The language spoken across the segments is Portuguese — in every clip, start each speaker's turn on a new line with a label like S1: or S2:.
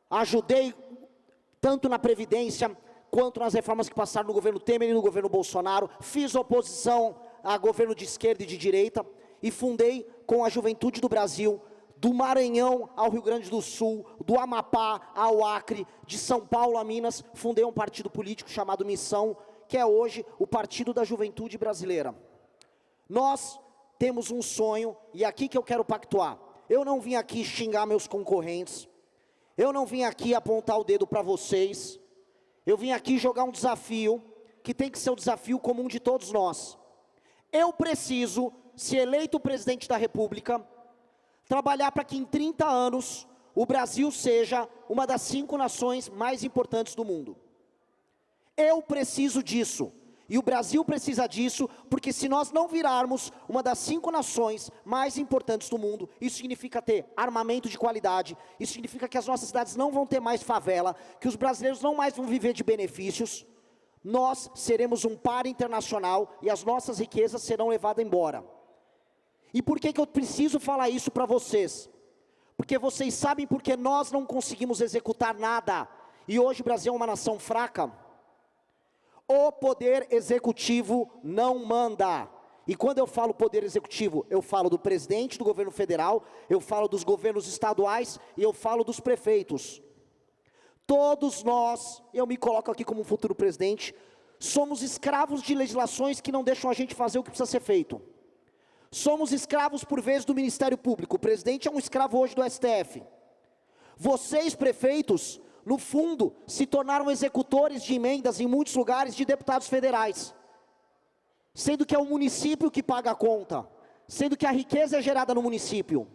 S1: ajudei tanto na Previdência, quanto nas reformas que passaram no governo Temer e no governo Bolsonaro, fiz oposição a governo de esquerda e de direita, e fundei com a juventude do Brasil, do Maranhão ao Rio Grande do Sul, do Amapá ao Acre, de São Paulo a Minas, fundei um partido político chamado Missão, que é hoje o Partido da Juventude Brasileira. Nós temos um sonho, e é aqui que eu quero pactuar. Eu não vim aqui xingar meus concorrentes, eu não vim aqui apontar o dedo para vocês, eu vim aqui jogar um desafio, que tem que ser o desafio comum de todos nós. Eu preciso, se eleito presidente da República, trabalhar para que em 30 anos, o Brasil seja uma das 5 nações mais importantes do mundo. Eu preciso disso. E o Brasil precisa disso, porque se nós não virarmos uma das 5 nações mais importantes do mundo, isso significa ter armamento de qualidade, isso significa que as nossas cidades não vão ter mais favela, que os brasileiros não mais vão viver de benefícios, nós seremos um par internacional e as nossas riquezas serão levadas embora. E por que eu preciso falar isso para vocês? Porque vocês sabem porque nós não conseguimos executar nada, e hoje o Brasil é uma nação fraca. O poder executivo não manda. E quando eu falo poder executivo, eu falo do presidente do governo federal, eu falo dos governos estaduais e eu falo dos prefeitos. Todos nós, eu me coloco aqui como um futuro presidente, somos escravos de legislações que não deixam a gente fazer o que precisa ser feito. Somos escravos por vezes do Ministério Público, o presidente é um escravo hoje do STF. Vocês, prefeitos, no fundo, se tornaram executores de emendas em muitos lugares de deputados federais. Sendo que é o município que paga a conta, sendo que a riqueza é gerada no município.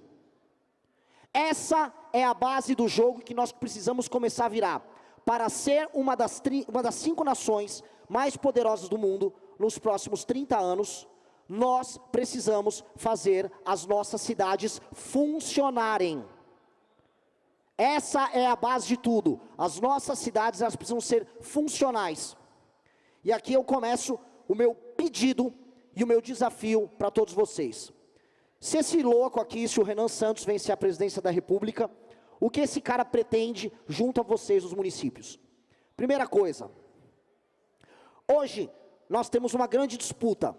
S1: Essa é a base do jogo que nós precisamos começar a virar, para ser uma das 5 nações mais poderosas do mundo, nos próximos 30 anos, nós precisamos fazer as nossas cidades funcionarem. Essa é a base de tudo. As nossas cidades, elas precisam ser funcionais. E aqui eu começo o meu pedido e o meu desafio para todos vocês. Se esse louco aqui, se o Renan Santos vencer a presidência da República, o que esse cara pretende junto a vocês, os municípios? Primeira coisa, hoje nós temos uma grande disputa.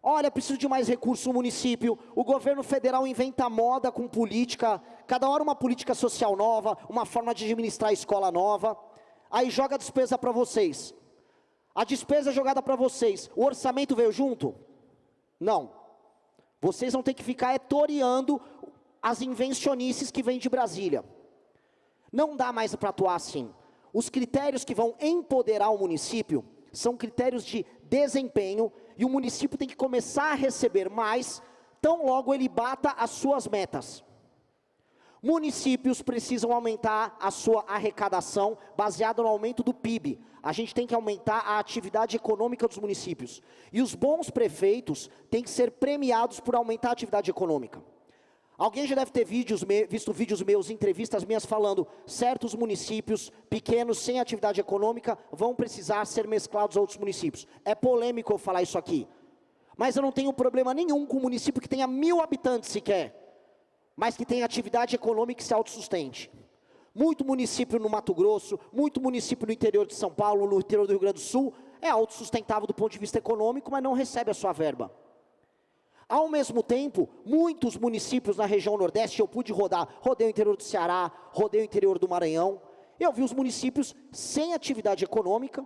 S1: Olha, preciso de mais recursos no município, o governo federal inventa moda com política, cada hora uma política social nova, uma forma de administrar a escola nova, aí joga a despesa para vocês. A despesa jogada para vocês, o orçamento veio junto? Não. Vocês vão ter que ficar toreando as invencionices que vêm de Brasília. Não dá mais para atuar assim. Os critérios que vão empoderar o município são critérios de desempenho, e o município tem que começar a receber mais, tão logo ele bata as suas metas. Municípios precisam aumentar a sua arrecadação, baseado no aumento do PIB. A gente tem que aumentar a atividade econômica dos municípios. E os bons prefeitos têm que ser premiados por aumentar a atividade econômica. Alguém já deve ter visto vídeos meus, entrevistas minhas falando, certos municípios pequenos, sem atividade econômica, vão precisar ser mesclados a outros municípios. É polêmico eu falar isso aqui. Mas eu não tenho problema nenhum com um município que tenha 1000 habitantes sequer, mas que tenha atividade econômica e se autossustente. Muito município no Mato Grosso, muito município no interior de São Paulo, no interior do Rio Grande do Sul, é autossustentável do ponto de vista econômico, mas não recebe a sua verba. Ao mesmo tempo, muitos municípios na região Nordeste, eu pude rodar, rodei o interior do Ceará, rodei o interior do Maranhão, eu vi os municípios sem atividade econômica,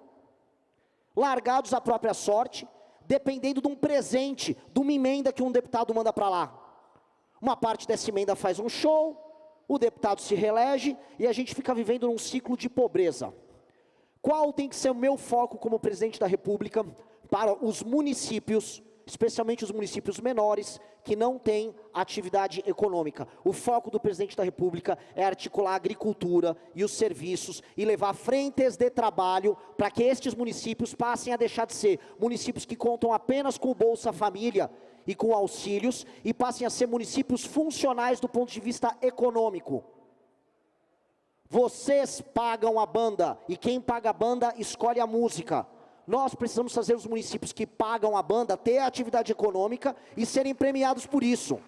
S1: largados à própria sorte, dependendo de um presente, de uma emenda que um deputado manda para lá. Uma parte dessa emenda faz um show, o deputado se reelege, e a gente fica vivendo num ciclo de pobreza. Qual tem que ser o meu foco como presidente da República para os municípios, especialmente os municípios menores, que não têm atividade econômica? O foco do presidente da República é articular a agricultura e os serviços e levar frentes de trabalho para que estes municípios passem a deixar de ser municípios que contam apenas com o Bolsa Família e com auxílios e passem a ser municípios funcionais do ponto de vista econômico. Vocês pagam a banda e quem paga a banda escolhe a música. Nós precisamos fazer os municípios que pagam a banda ter atividade econômica e serem premiados por isso.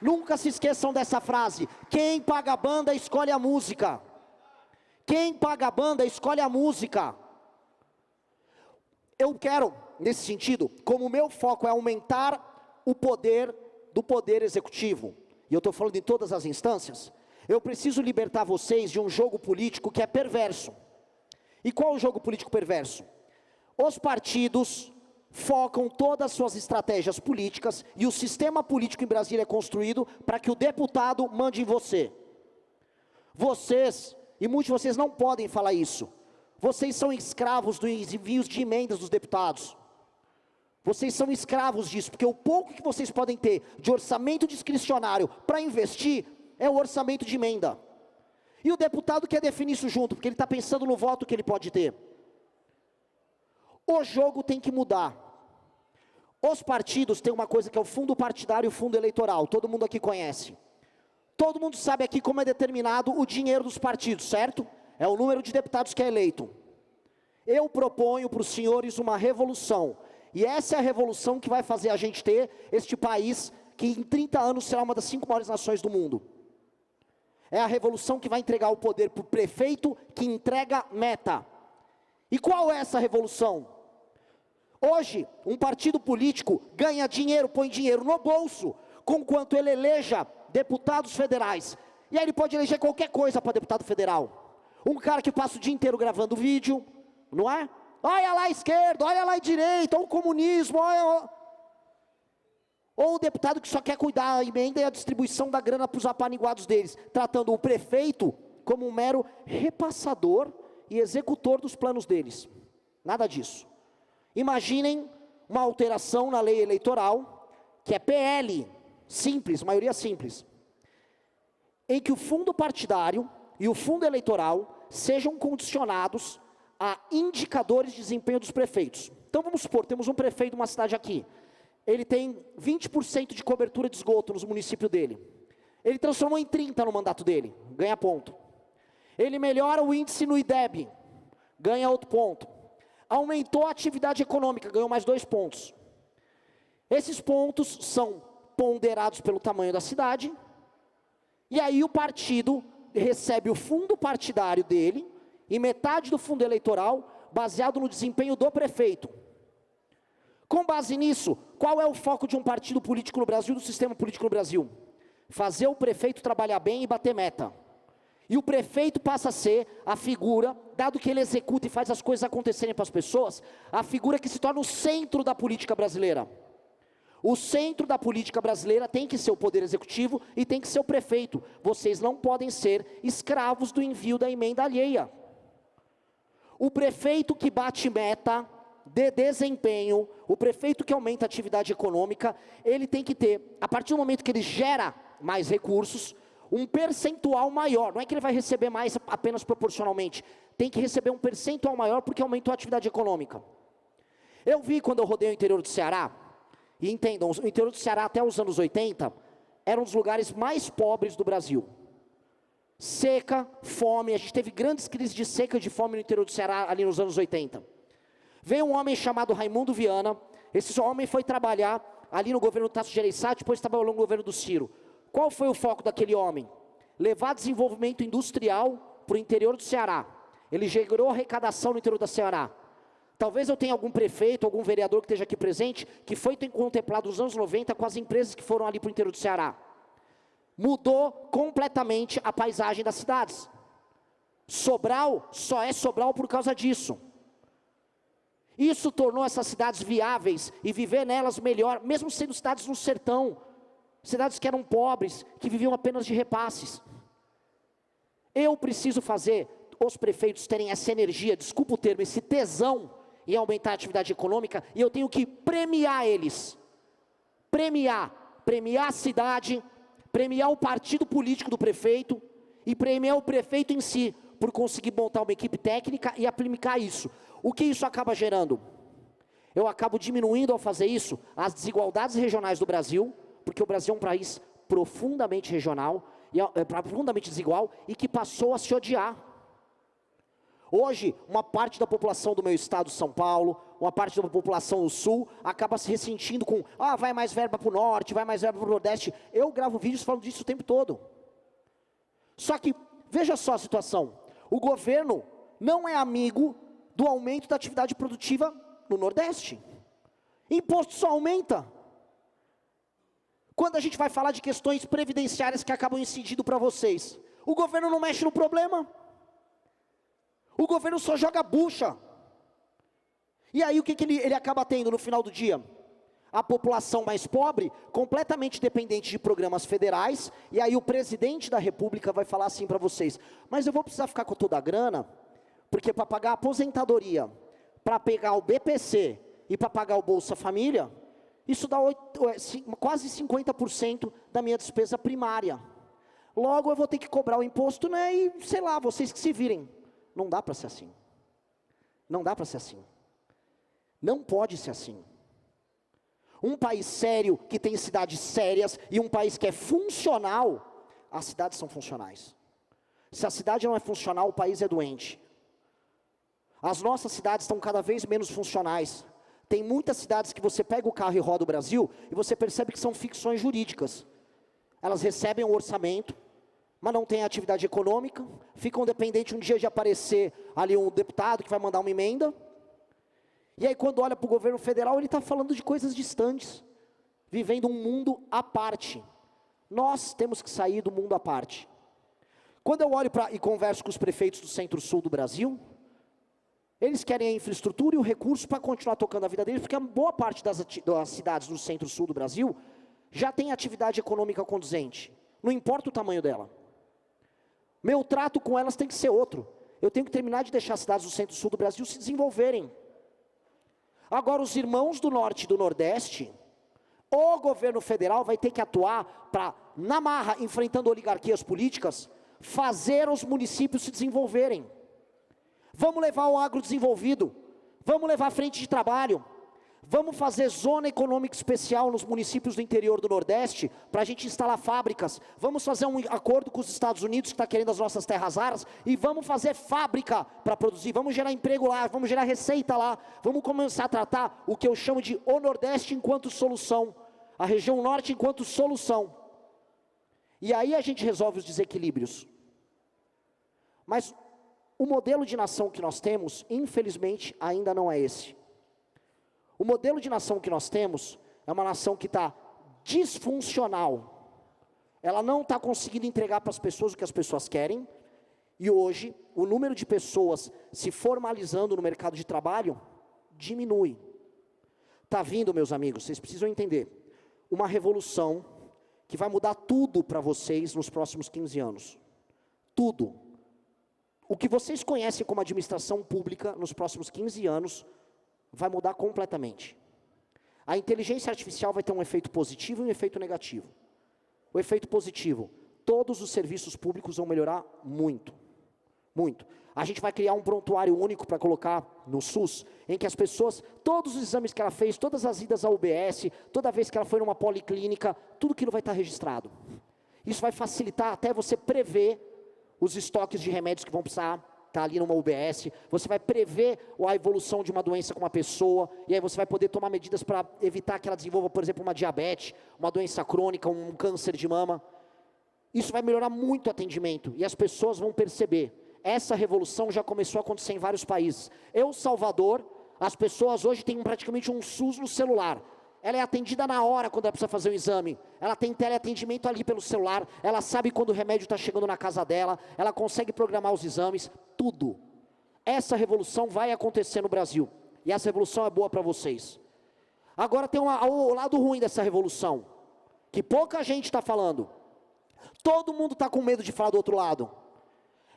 S1: Nunca se esqueçam dessa frase, quem paga a banda escolhe a música. Quem paga a banda escolhe a música. Eu quero, nesse sentido, como o meu foco é aumentar o poder do poder executivo, e eu estou falando em todas as instâncias, eu preciso libertar vocês de um jogo político que é perverso. E qual é o jogo político perverso? Os partidos focam todas as suas estratégias políticas e o sistema político em Brasília é construído para que o deputado mande em você. Vocês, e muitos de vocês não podem falar isso, vocês são escravos dos envios de emendas dos deputados. Vocês são escravos disso, porque o pouco que vocês podem ter de orçamento discricionário para investir é o orçamento de emenda. E o deputado quer definir isso junto, porque ele está pensando no voto que ele pode ter. O jogo tem que mudar. Os partidos têm uma coisa que é o fundo partidário e o fundo eleitoral, todo mundo aqui conhece. Todo mundo sabe aqui como é determinado o dinheiro dos partidos, certo? É o número de deputados que é eleito. Eu proponho para os senhores uma revolução. E essa é a revolução que vai fazer a gente ter este país, que em 30 anos será uma das 5 maiores nações do mundo. É a revolução que vai entregar o poder para o prefeito, que entrega meta. E qual é essa revolução? Hoje, um partido político ganha dinheiro, põe dinheiro no bolso, conquanto ele eleja deputados federais. E aí ele pode eleger qualquer coisa para deputado federal. Um cara que passa o dia inteiro gravando vídeo, não é? Olha lá a esquerda, olha lá a direita, olha o comunismo, olha... Ou o deputado que só quer cuidar da emenda e a distribuição da grana para os apaniguados deles, tratando o prefeito como um mero repassador e executor dos planos deles. Nada disso. Imaginem uma alteração na lei eleitoral, que é PL, simples, maioria simples, em que o fundo partidário e o fundo eleitoral sejam condicionados a indicadores de desempenho dos prefeitos. Então vamos supor, temos um prefeito de uma cidade aqui, ele tem 20% de cobertura de esgoto no município dele, ele transformou em 30% no mandato dele, ganha ponto. Ele melhora o índice no IDEB, ganha outro ponto. Aumentou a atividade econômica, ganhou mais 2 pontos. Esses pontos são ponderados pelo tamanho da cidade, e aí o partido recebe o fundo partidário dele, e metade do fundo eleitoral, baseado no desempenho do prefeito. Com base nisso, qual é o foco de um partido político no Brasil, do sistema político no Brasil? Fazer o prefeito trabalhar bem e bater meta. E o prefeito passa a ser a figura, dado que ele executa e faz as coisas acontecerem para as pessoas, a figura que se torna o centro da política brasileira. O centro da política brasileira tem que ser o poder executivo e tem que ser o prefeito. Vocês não podem ser escravos do envio da emenda alheia. O prefeito que bate meta de desempenho, o prefeito que aumenta a atividade econômica, ele tem que ter, a partir do momento que ele gera mais recursos, um percentual maior, não é que ele vai receber mais apenas proporcionalmente, tem que receber um percentual maior porque aumentou a atividade econômica. Eu vi quando eu rodei o interior do Ceará, e entendam, o interior do Ceará até os anos 80, era um dos lugares mais pobres do Brasil. Seca, fome, a gente teve grandes crises de seca e de fome no interior do Ceará ali nos anos 80. Veio um homem chamado Raimundo Viana, esse homem foi trabalhar ali no governo do Tasso Gereissati, depois trabalhou no governo do Ciro. Qual foi o foco daquele homem? Levar desenvolvimento industrial para o interior do Ceará. Ele gerou arrecadação no interior do Ceará. Talvez eu tenha algum prefeito, algum vereador que esteja aqui presente, que foi contemplado nos anos 90 com as empresas que foram ali para o interior do Ceará. Mudou completamente a paisagem das cidades. Sobral só é Sobral por causa disso. Isso tornou essas cidades viáveis e viver nelas melhor, mesmo sendo cidades no sertão, cidades que eram pobres, que viviam apenas de repasses. Eu preciso fazer os prefeitos terem essa energia, desculpa o termo, esse tesão em aumentar a atividade econômica, e eu tenho que premiar eles. Premiar a cidade, premiar o partido político do prefeito e premiar o prefeito em si, por conseguir montar uma equipe técnica e aplicar isso. O que isso acaba gerando? Eu acabo diminuindo ao fazer isso as desigualdades regionais do Brasil, porque o Brasil é um país profundamente regional, profundamente desigual e que passou a se odiar. Hoje, uma parte da população do meu estado, São Paulo, uma parte da população do Sul, acaba se ressentindo com, vai mais verba para o Norte, vai mais verba para o Nordeste. Eu gravo vídeos falando disso o tempo todo. Só que, veja só a situação. O governo não é amigo do aumento da atividade produtiva no Nordeste. Imposto só aumenta. Quando a gente vai falar de questões previdenciárias que acabam incidindo para vocês, o governo não mexe no problema. O governo só joga bucha. E aí o que ele acaba tendo no final do dia? A população mais pobre, completamente dependente de programas federais, e aí o presidente da república vai falar assim para vocês, mas eu vou precisar ficar com toda a grana, porque para pagar a aposentadoria, para pegar o BPC e para pagar o Bolsa Família, isso dá quase 50% da minha despesa primária. Logo eu vou ter que cobrar o imposto, né, e sei lá, vocês que se virem. Não dá para ser assim. Não dá para ser assim. Não pode ser assim. Um país sério, que tem cidades sérias, e um país que é funcional, as cidades são funcionais. Se a cidade não é funcional, o país é doente. As nossas cidades estão cada vez menos funcionais. Tem muitas cidades que você pega o carro e roda o Brasil, e você percebe que são ficções jurídicas. Elas recebem um orçamento, mas não têm atividade econômica, ficam dependentes um dia de aparecer ali um deputado que vai mandar uma emenda. E aí quando olha para o governo federal, ele está falando de coisas distantes, vivendo um mundo à parte. Nós temos que sair do mundo à parte. Quando eu olho e converso com os prefeitos do centro-sul do Brasil, eles querem a infraestrutura e o recurso para continuar tocando a vida deles, porque a boa parte das cidades do centro-sul do Brasil já tem atividade econômica conduzente, não importa o tamanho dela. Meu trato com elas tem que ser outro. Eu tenho que terminar de deixar as cidades do centro-sul do Brasil se desenvolverem. Agora, os irmãos do norte e do nordeste, o governo federal vai ter que atuar para, na marra, enfrentando oligarquias políticas, fazer os municípios se desenvolverem. Vamos levar o agrodesenvolvido, vamos levar a frente de trabalho, vamos fazer zona econômica especial nos municípios do interior do Nordeste, para a gente instalar fábricas, vamos fazer um acordo com os Estados Unidos, que está querendo as nossas terras raras, e vamos fazer fábrica para produzir, vamos gerar emprego lá, vamos gerar receita lá, vamos começar a tratar o que eu chamo de o Nordeste enquanto solução, a região Norte enquanto solução. E aí a gente resolve os desequilíbrios. Mas o modelo de nação que nós temos, infelizmente, ainda não é esse. O modelo de nação que nós temos é uma nação que está disfuncional. Ela não está conseguindo entregar para as pessoas o que as pessoas querem. E hoje, o número de pessoas se formalizando no mercado de trabalho diminui. Está vindo, meus amigos, vocês precisam entender, uma revolução que vai mudar tudo para vocês nos próximos 15 anos. Tudo. O que vocês conhecem como administração pública nos próximos 15 anos vai mudar completamente. A inteligência artificial vai ter um efeito positivo e um efeito negativo. O efeito positivo, todos os serviços públicos vão melhorar muito, muito. A gente vai criar um prontuário único para colocar no SUS, em que as pessoas, todos os exames que ela fez, todas as idas ao UBS, toda vez que ela foi numa policlínica, tudo aquilo vai estar registrado. Isso vai facilitar até você prever os estoques de remédios que vão precisar estar ali numa UBS, você vai prever a evolução de uma doença com uma pessoa, e aí você vai poder tomar medidas para evitar que ela desenvolva, por exemplo, uma diabetes, uma doença crônica, um câncer de mama. Isso vai melhorar muito o atendimento, e as pessoas vão perceber. Essa revolução já começou a acontecer em vários países. El Salvador, as pessoas hoje têm praticamente um SUS no celular. Ela é atendida na hora quando ela precisa fazer um exame. Ela tem teleatendimento ali pelo celular. Ela sabe quando o remédio está chegando na casa dela. Ela consegue programar os exames. Tudo. Essa revolução vai acontecer no Brasil. E essa revolução é boa para vocês. Agora tem o lado ruim dessa revolução, que pouca gente está falando. Todo mundo está com medo de falar do outro lado.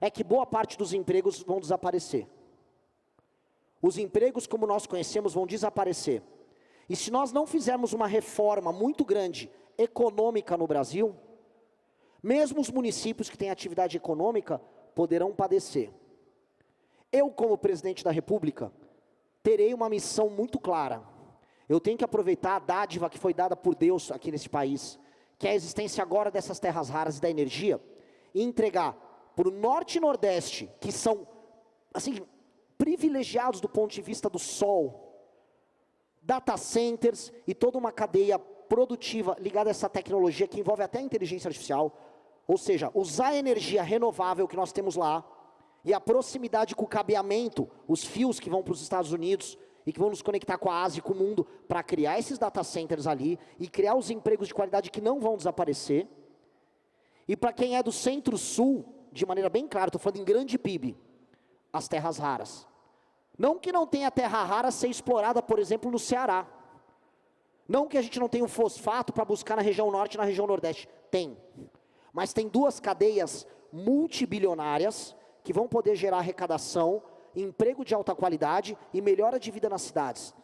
S1: É que boa parte dos empregos vão desaparecer. Os empregos como nós conhecemos vão desaparecer. E se nós não fizermos uma reforma muito grande, econômica no Brasil, mesmo os municípios que têm atividade econômica poderão padecer. Eu, como presidente da República, terei uma missão muito clara. Eu tenho que aproveitar a dádiva que foi dada por Deus aqui nesse país, que é a existência agora dessas terras raras e da energia, e entregar para o Norte e Nordeste, que são, assim, privilegiados do ponto de vista do sol, data centers e toda uma cadeia produtiva ligada a essa tecnologia que envolve até a inteligência artificial, ou seja, usar a energia renovável que nós temos lá E a proximidade com o cabeamento, os fios que vão para os Estados Unidos e que vão nos conectar com a Ásia e com o mundo, para criar esses data centers ali e criar os empregos de qualidade que não vão desaparecer. E para quem é do centro-sul, de maneira bem clara, estou falando em grande PIB, as terras raras. Não que não tenha terra rara a ser explorada, por exemplo, no Ceará. Não que a gente não tenha um fosfato para buscar na região norte e na região nordeste. Tem. Mas tem duas cadeias multibilionárias que vão poder gerar arrecadação, emprego de alta qualidade e melhora de vida nas cidades.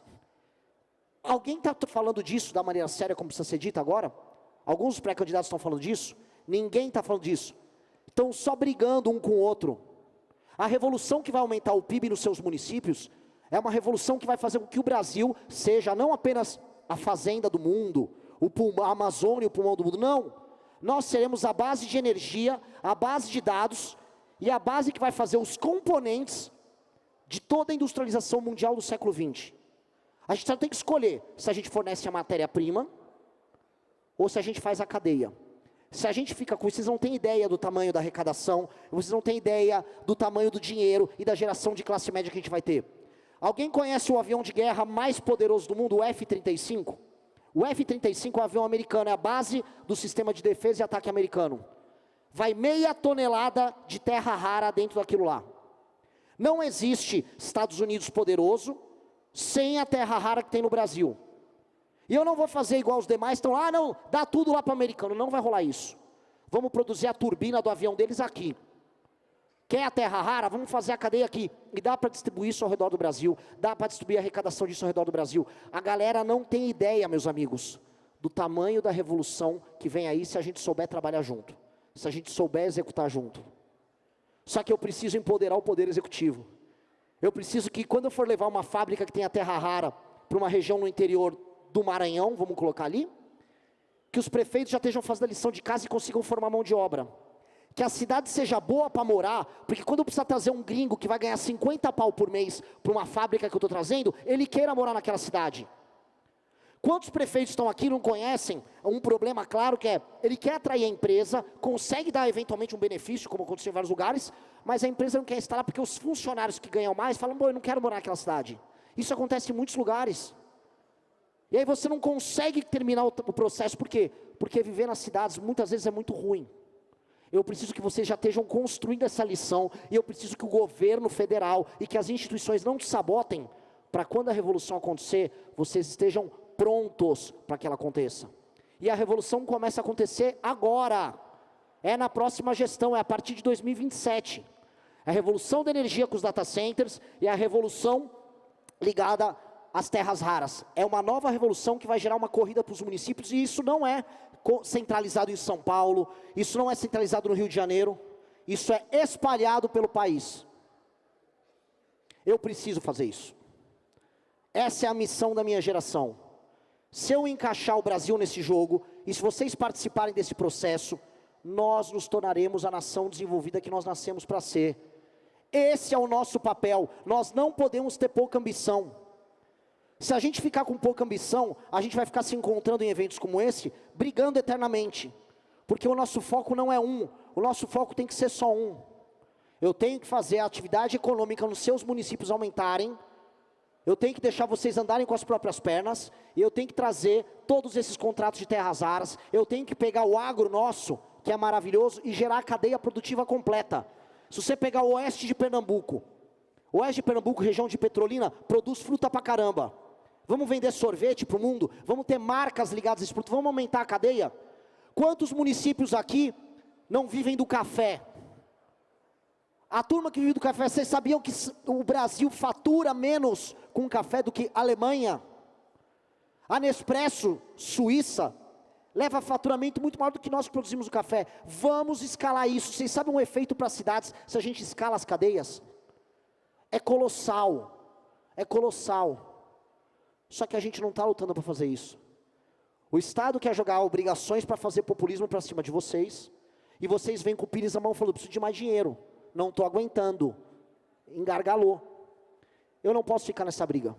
S1: Alguém está falando disso da maneira séria como precisa ser dita agora? Alguns dos pré-candidatos estão falando disso? Ninguém está falando disso. Estão só brigando um com o outro. A revolução que vai aumentar o PIB nos seus municípios é uma revolução que vai fazer com que o Brasil seja não apenas a fazenda do mundo, a Amazônia e o pulmão do mundo, não. Nós seremos a base de energia, a base de dados e a base que vai fazer os componentes de toda a industrialização mundial do século XX. A gente só tem que escolher se a gente fornece a matéria-prima ou se a gente faz a cadeia. Se a gente fica com isso, vocês não têm ideia do tamanho da arrecadação, vocês não têm ideia do tamanho do dinheiro e da geração de classe média que a gente vai ter. Alguém conhece o avião de guerra mais poderoso do mundo, o F-35? O F-35 é um avião americano, é a base do sistema de defesa e ataque americano. Vai 0,5 tonelada de terra rara dentro daquilo lá. Não existe Estados Unidos poderoso sem a terra rara que tem no Brasil. E eu não vou fazer igual os demais, estão lá, não, dá tudo lá para o americano, não vai rolar isso. Vamos produzir a turbina do avião deles aqui. Quer a terra rara? Vamos fazer a cadeia aqui. E dá para distribuir isso ao redor do Brasil, dá para distribuir a arrecadação disso ao redor do Brasil. A galera não tem ideia, meus amigos, do tamanho da revolução que vem aí se a gente souber trabalhar junto, se a gente souber executar junto. Só que eu preciso empoderar o poder executivo. Eu preciso que quando eu for levar uma fábrica que tenha terra rara para uma região no interior do Maranhão, vamos colocar ali, que os prefeitos já estejam fazendo a lição de casa e consigam formar mão de obra. Que a cidade seja boa para morar, porque quando eu precisar trazer um gringo que vai ganhar 50 pau por mês para uma fábrica que eu estou trazendo, ele queira morar naquela cidade. Quantos prefeitos estão aqui e não conhecem um problema claro que é, ele quer atrair a empresa, consegue dar eventualmente um benefício, como aconteceu em vários lugares, mas a empresa não quer instalar porque os funcionários que ganham mais falam, bom, eu não quero morar naquela cidade. Isso acontece em muitos lugares. E aí você não consegue terminar o processo, por quê? Porque viver nas cidades muitas vezes é muito ruim. Eu preciso que vocês já estejam construindo essa lição, e eu preciso que o governo federal e que as instituições não te sabotem, para quando a revolução acontecer, vocês estejam prontos para que ela aconteça. E a revolução começa a acontecer agora, é na próxima gestão, é a partir de 2027. A revolução da energia com os data centers e a revolução ligada às terras raras. É uma nova revolução que vai gerar uma corrida para os municípios, e isso não é centralizado em São Paulo, isso não é centralizado no Rio de Janeiro, isso é espalhado pelo país. Eu preciso fazer isso. Essa é a missão da minha geração. Se eu encaixar o Brasil nesse jogo, e se vocês participarem desse processo, nós nos tornaremos a nação desenvolvida que nós nascemos para ser. Esse é o nosso papel. Nós não podemos ter pouca ambição. Se a gente ficar com pouca ambição, a gente vai ficar se encontrando em eventos como esse, brigando eternamente. Porque o nosso foco não é um, o nosso foco tem que ser só um. Eu tenho que fazer a atividade econômica nos seus municípios aumentarem, eu tenho que deixar vocês andarem com as próprias pernas, e eu tenho que trazer todos esses contratos de terras raras, eu tenho que pegar o agro nosso, que é maravilhoso, e gerar a cadeia produtiva completa. Se você pegar o oeste de Pernambuco, região de Petrolina, produz fruta pra caramba. Vamos vender sorvete para o mundo? Vamos ter marcas ligadas a esse produto? Vamos aumentar a cadeia? Quantos municípios aqui não vivem do café? A turma que vive do café, vocês sabiam que o Brasil fatura menos com café do que a Alemanha? A Nespresso, Suíça, leva faturamento muito maior do que nós que produzimos o café. Vamos escalar isso. Vocês sabem um efeito para as cidades, se a gente escala as cadeias? É colossal. É colossal. Só que a gente não está lutando para fazer isso. O Estado quer jogar obrigações para fazer populismo para cima de vocês, e vocês vêm com o pires na mão falando, preciso de mais dinheiro, não estou aguentando, engargalou. Eu não posso ficar nessa briga.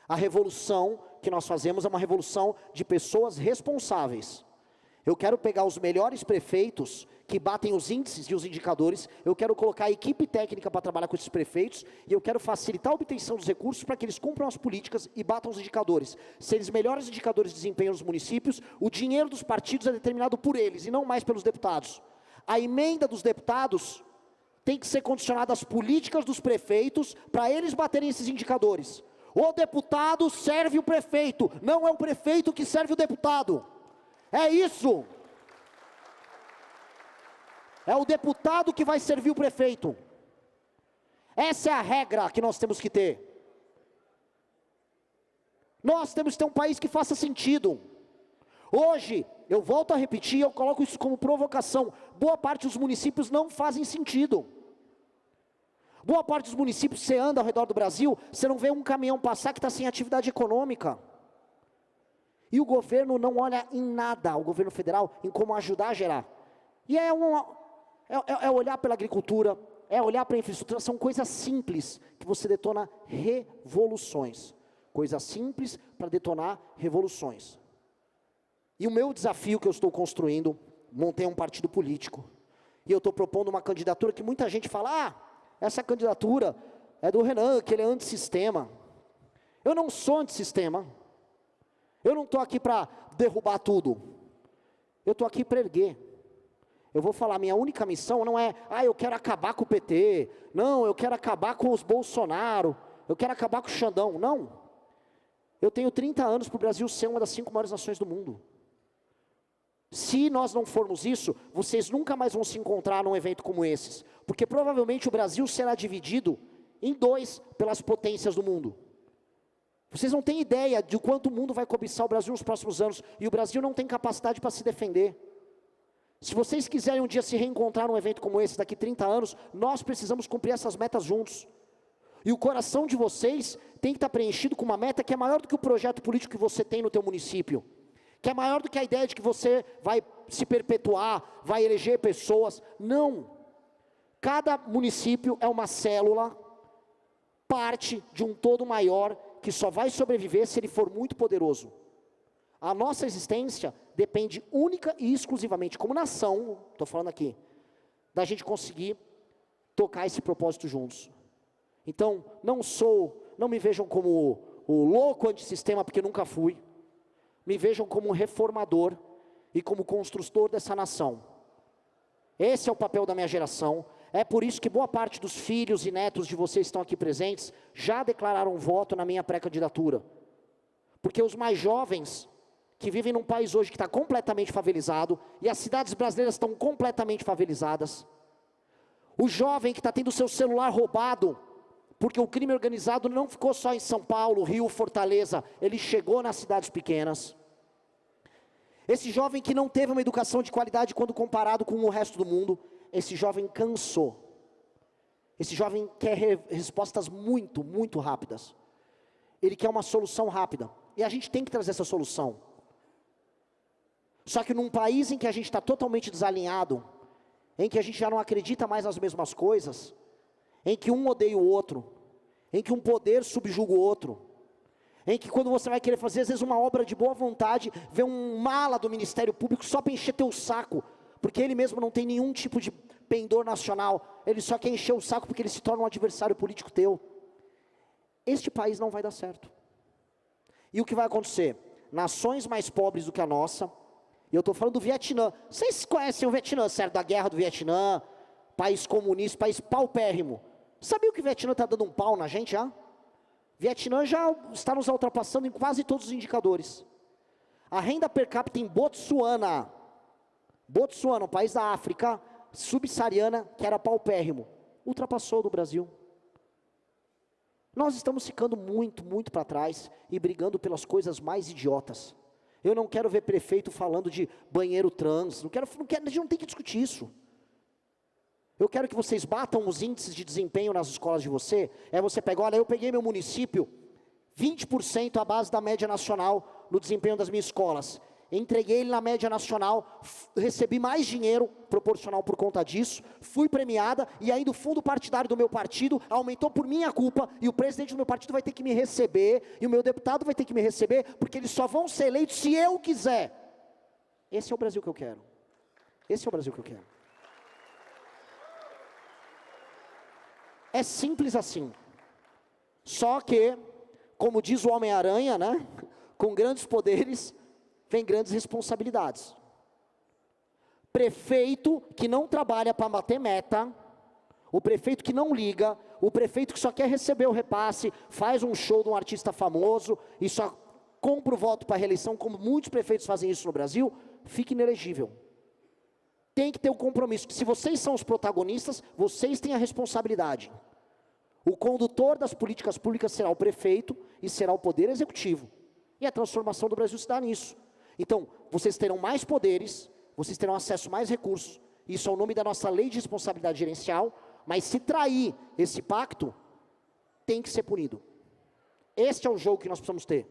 S1: A revolução que nós fazemos é uma revolução de pessoas responsáveis. Eu quero pegar os melhores prefeitos que batem os índices e os indicadores, eu quero colocar a equipe técnica para trabalhar com esses prefeitos, e eu quero facilitar a obtenção dos recursos para que eles cumpram as políticas e batam os indicadores. Se eles melhores indicadores de desempenho nos municípios, o dinheiro dos partidos é determinado por eles, e não mais pelos deputados. A emenda dos deputados tem que ser condicionada às políticas dos prefeitos, para eles baterem esses indicadores. O deputado serve o prefeito, não é o prefeito que serve o deputado. É isso. É o deputado que vai servir o prefeito. Essa é a regra que nós temos que ter. Nós temos que ter um país que faça sentido. Hoje, eu volto a repetir, eu coloco isso como provocação, boa parte dos municípios não fazem sentido. Boa parte dos municípios, você anda ao redor do Brasil, você não vê um caminhão passar que está sem atividade econômica. E o governo não olha em nada, o governo federal, em como ajudar a gerar. E é olhar pela agricultura, é olhar para a infraestrutura, são coisas simples que você detona revoluções. Coisas simples para detonar revoluções. E o meu desafio que eu estou construindo, montei um partido político, e eu estou propondo uma candidatura que muita gente fala, essa candidatura é do Renan, que ele é antissistema. Eu não sou antissistema. Eu não estou aqui para derrubar tudo. Eu estou aqui para erguer. Eu vou falar, minha única missão não é, eu quero acabar com o PT. Não, eu quero acabar com os Bolsonaro. Eu quero acabar com o Xandão. Não. Eu tenho 30 anos para o Brasil ser uma das 5 maiores nações do mundo. Se nós não formos isso, vocês nunca mais vão se encontrar num evento como esses. Porque provavelmente o Brasil será dividido em 2 pelas potências do mundo. Vocês não têm ideia de quanto o mundo vai cobiçar o Brasil nos próximos anos, e o Brasil não tem capacidade para se defender. Se vocês quiserem um dia se reencontrar num evento como esse, daqui 30 anos, nós precisamos cumprir essas metas juntos. E o coração de vocês tem que estar preenchido com uma meta que é maior do que o projeto político que você tem no teu município. Que é maior do que a ideia de que você vai se perpetuar, vai eleger pessoas. Não. Cada município é uma célula, parte de um todo maior, que só vai sobreviver se ele for muito poderoso. A nossa existência depende única e exclusivamente, como nação, estou falando aqui, da gente conseguir tocar esse propósito juntos. Então, não me vejam como o louco antissistema, porque nunca fui. Me vejam como um reformador e como construtor dessa nação. Esse é o papel da minha geração. É por isso que boa parte dos filhos e netos de vocês que estão aqui presentes já declararam voto na minha pré-candidatura. Porque os mais jovens, que vivem num país hoje que está completamente favelizado, e as cidades brasileiras estão completamente favelizadas, o jovem que está tendo seu celular roubado, porque o crime organizado não ficou só em São Paulo, Rio, Fortaleza, ele chegou nas cidades pequenas. Esse jovem que não teve uma educação de qualidade quando comparado com o resto do mundo, esse jovem cansou. Esse jovem quer respostas muito, muito rápidas. Ele quer uma solução rápida. E a gente tem que trazer essa solução. Só que num país em que a gente está totalmente desalinhado, em que a gente já não acredita mais nas mesmas coisas, em que um odeia o outro, em que um poder subjuga o outro, em que quando você vai querer fazer, às vezes, uma obra de boa vontade, vê um mala do Ministério Público só para encher teu saco, porque ele mesmo não tem nenhum tipo de pendor nacional, ele só quer encher o saco porque ele se torna um adversário político teu. Este país não vai dar certo. E o que vai acontecer? Nações mais pobres do que a nossa, e eu estou falando do Vietnã, vocês conhecem o Vietnã, certo? Da guerra do Vietnã, país comunista, país paupérrimo. Sabia que o Vietnã está dando um pau na gente, já? Vietnã já está nos ultrapassando em quase todos os indicadores. A renda per capita em Botsuana, um país da África subsaariana, que era paupérrimo, ultrapassou do Brasil. Nós estamos ficando muito, muito para trás e brigando pelas coisas mais idiotas. Eu não quero ver prefeito falando de banheiro trans, a gente não tem que discutir isso. Eu quero que vocês batam os índices de desempenho nas escolas de você. Você pega, olha, eu peguei meu município, 20% à base da média nacional no desempenho das minhas escolas. Entreguei ele na média nacional, recebi mais dinheiro proporcional por conta disso, fui premiada, e ainda o fundo partidário do meu partido aumentou por minha culpa, e o presidente do meu partido vai ter que me receber, e o meu deputado vai ter que me receber, porque eles só vão ser eleitos se eu quiser. Esse é o Brasil que eu quero. Esse é o Brasil que eu quero. É simples assim. Só que, como diz o Homem-Aranha, né? Com grandes poderes, vem grandes responsabilidades. Prefeito que não trabalha para bater meta, o prefeito que não liga, o prefeito que só quer receber o repasse, faz um show de um artista famoso e só compra o voto para a reeleição, como muitos prefeitos fazem isso no Brasil, fica inelegível. Tem que ter o compromisso, que se vocês são os protagonistas, vocês têm a responsabilidade. O condutor das políticas públicas será o prefeito e será o poder executivo. E a transformação do Brasil se dá nisso. Então, vocês terão mais poderes, vocês terão acesso a mais recursos, isso é o nome da nossa lei de responsabilidade gerencial, mas se trair esse pacto, tem que ser punido. Este é o jogo que nós precisamos ter.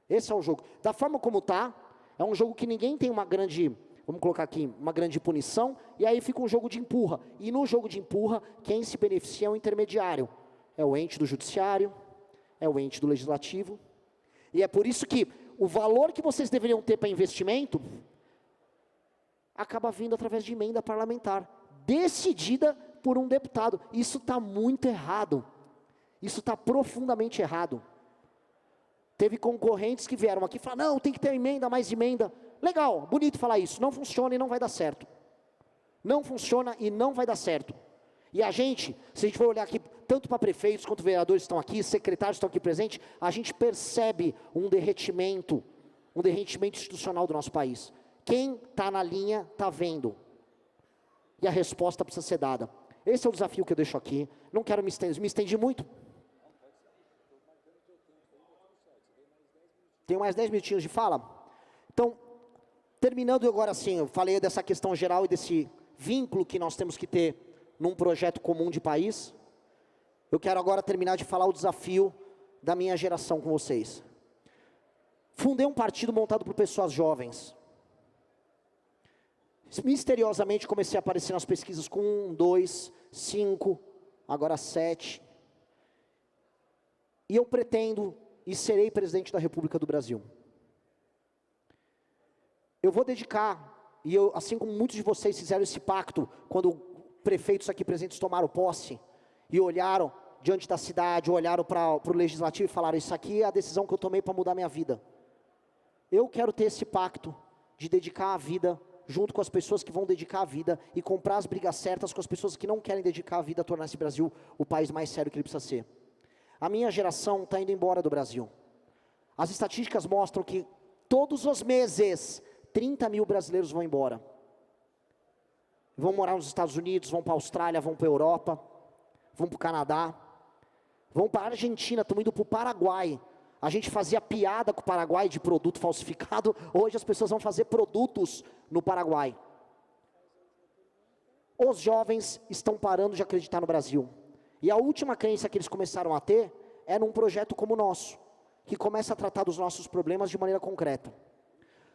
S1: Esse é o jogo. Da forma como está, é um jogo que ninguém tem uma grande, vamos colocar aqui, uma grande punição, e aí fica um jogo de empurra. E no jogo de empurra, quem se beneficia é o intermediário. É o ente do judiciário, é o ente do legislativo. E é por isso que o valor que vocês deveriam ter para investimento, acaba vindo através de emenda parlamentar, decidida por um deputado. Isso está muito errado. Isso está profundamente errado. Teve concorrentes que vieram aqui e falaram, não, tem que ter emenda, mais emenda. Legal, bonito falar isso, não funciona e não vai dar certo. Não funciona e não vai dar certo. E a gente, se a gente for olhar aqui, tanto para prefeitos quanto vereadores que estão aqui, secretários que estão aqui presentes, a gente percebe um derretimento institucional do nosso país. Quem está na linha está vendo. E a resposta precisa ser dada. Esse é o desafio que eu deixo aqui. Não quero me estendi muito. Tenho mais 10 minutinhos de fala? Então, terminando agora assim, eu falei dessa questão geral e desse vínculo que nós temos que ter num projeto comum de país. Eu quero agora terminar de falar o desafio da minha geração com vocês. Fundei um partido montado por pessoas jovens. Misteriosamente comecei a aparecer nas pesquisas com 1, 2, 5, agora 7. E eu pretendo e serei presidente da República do Brasil. Eu vou dedicar, e eu, assim como muitos de vocês fizeram esse pacto, quando prefeitos aqui presentes tomaram posse, e olharam diante da cidade, olharam para o legislativo e falaram, isso aqui é a decisão que eu tomei para mudar minha vida. Eu quero ter esse pacto de dedicar a vida, junto com as pessoas que vão dedicar a vida, e comprar as brigas certas com as pessoas que não querem dedicar a vida a tornar esse Brasil o país mais sério que ele precisa ser. A minha geração está indo embora do Brasil. As estatísticas mostram que todos os meses, 30 mil brasileiros vão embora. Vão morar nos Estados Unidos, vão para a Austrália, vão para a Europa, vão para o Canadá, vão para a Argentina, estão indo para o Paraguai. A gente fazia piada com o Paraguai de produto falsificado, hoje as pessoas vão fazer produtos no Paraguai. Os jovens estão parando de acreditar no Brasil. E a última crença que eles começaram a ter é num projeto como o nosso, que começa a tratar dos nossos problemas de maneira concreta.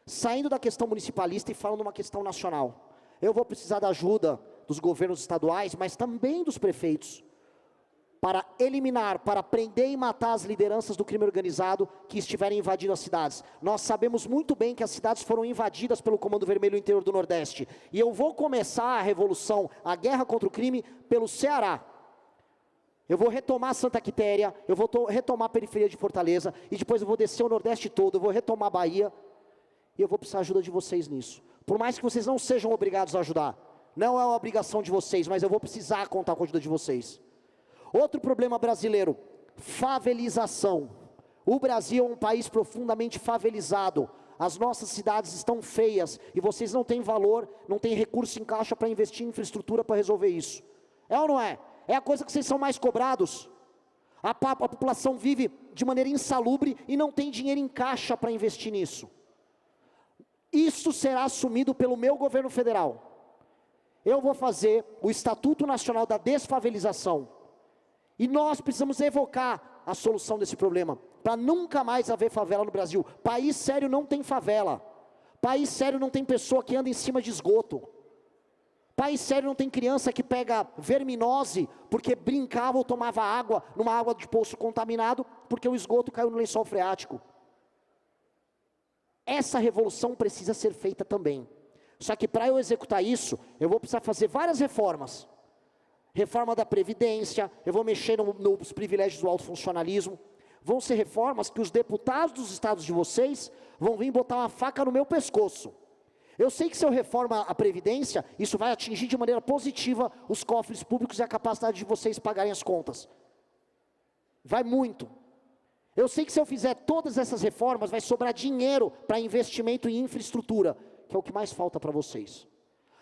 S1: Saindo da questão municipalista e falando uma questão nacional. Eu vou precisar da ajuda dos governos estaduais, mas também dos prefeitos, para eliminar, para prender e matar as lideranças do crime organizado que estiverem invadindo as cidades. Nós sabemos muito bem que as cidades foram invadidas pelo Comando Vermelho no interior do Nordeste. E eu vou começar a revolução, a guerra contra o crime, pelo Ceará. Eu vou retomar Santa Quitéria, eu vou retomar a periferia de Fortaleza, e depois eu vou descer o Nordeste todo, eu vou retomar a Bahia, e eu vou precisar da ajuda de vocês nisso. Por mais que vocês não sejam obrigados a ajudar, não é uma obrigação de vocês, mas eu vou precisar contar com a ajuda de vocês. Outro problema brasileiro, favelização. O Brasil é um país profundamente favelizado. As nossas cidades estão feias, e vocês não têm valor, não têm recurso em caixa para investir em infraestrutura para resolver isso. É ou não é? É a coisa que vocês são mais cobrados. A população vive de maneira insalubre e não tem dinheiro em caixa para investir nisso. Isso será assumido pelo meu governo federal. Eu vou fazer o Estatuto Nacional da Desfavelização. E nós precisamos evocar a solução desse problema, para nunca mais haver favela no Brasil. País sério não tem favela. País sério não tem pessoa que anda em cima de esgoto. País sério não tem criança que pega verminose porque brincava ou tomava água numa água de poço contaminado porque o esgoto caiu no lençol freático. essa revolução precisa ser feita também. Só que para eu executar isso, eu vou precisar fazer várias reformas. Reforma da Previdência, eu vou mexer nos privilégios do alto funcionalismo. Vão ser reformas que os deputados dos estados de vocês vão vir botar uma faca no meu pescoço. Eu sei que se eu reforma a Previdência, isso vai atingir de maneira positiva os cofres públicos e a capacidade de vocês pagarem as contas. Vai muito. Eu sei que se eu fizer todas essas reformas, vai sobrar dinheiro para investimento em infraestrutura, que é o que mais falta para vocês.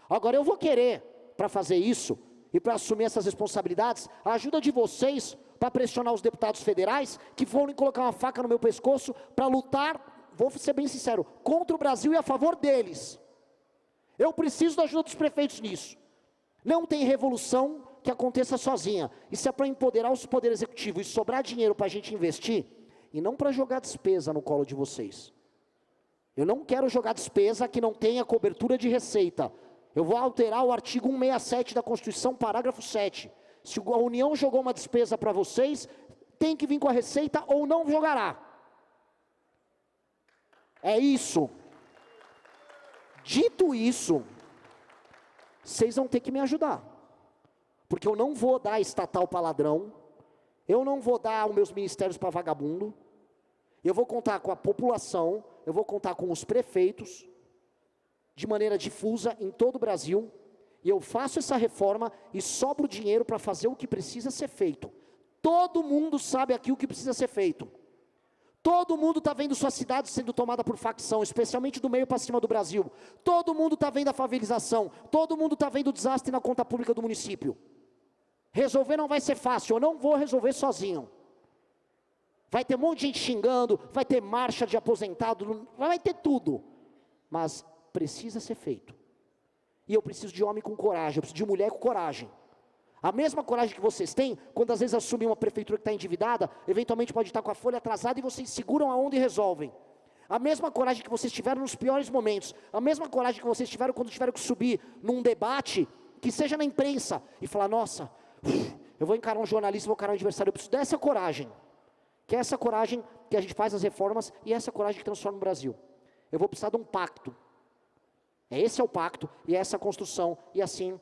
S1: Agora eu vou querer, para fazer isso, e para assumir essas responsabilidades, a ajuda de vocês para pressionar os deputados federais, que foram colocar uma faca no meu pescoço, para lutar, vou ser bem sincero, contra o Brasil e a favor deles. Eu preciso da ajuda dos prefeitos nisso. Não tem revolução que aconteça sozinha. Isso é para empoderar o poder executivo e sobrar dinheiro para a gente investir, e não para jogar despesa no colo de vocês. Eu não quero jogar despesa que não tenha cobertura de receita. Eu vou alterar o artigo 167 da Constituição, parágrafo 7. Se a União jogou uma despesa para vocês, tem que vir com a receita ou não jogará. É isso. Dito isso, vocês vão ter que me ajudar. Porque eu não vou dar estatal para ladrão, eu não vou dar os meus ministérios para vagabundo, eu vou contar com a população, eu vou contar com os prefeitos, de maneira difusa em todo o Brasil, e eu faço essa reforma e sobro o dinheiro para fazer o que precisa ser feito. Todo mundo sabe aqui o que precisa ser feito. Todo mundo está vendo sua cidade sendo tomada por facção, especialmente do meio para cima do Brasil. Todo mundo está vendo a favelização, todo mundo está vendo o desastre na conta pública do município. Resolver não vai ser fácil, eu não vou resolver sozinho. Vai ter um monte de gente xingando, vai ter marcha de aposentado, vai ter tudo. Mas precisa ser feito. E eu preciso de homem com coragem, eu preciso de mulher com coragem. A mesma coragem que vocês têm, quando às vezes assumem uma prefeitura que está endividada, eventualmente pode estar com a folha atrasada e vocês seguram a onda e resolvem. A mesma coragem que vocês tiveram nos piores momentos, a mesma coragem que vocês tiveram quando tiveram que subir num debate, que seja na imprensa, e falar, nossa, eu vou encarar um jornalista, vou encarar um adversário, eu preciso dessa coragem. Que é essa coragem que a gente faz as reformas e essa coragem que transforma o Brasil. Eu vou precisar de um pacto. Esse é o pacto e essa é a construção, e assim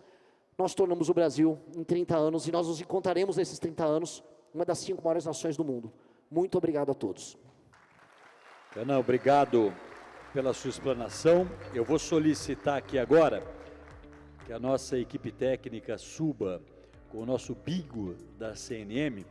S1: nós tornamos o Brasil em 30 anos, e nós nos encontraremos nesses 30 anos, uma das 5 maiores nações do mundo. Muito obrigado a todos.
S2: Renan, obrigado pela sua explanação. Eu vou solicitar aqui agora que a nossa equipe técnica suba com o nosso bigo da CNM,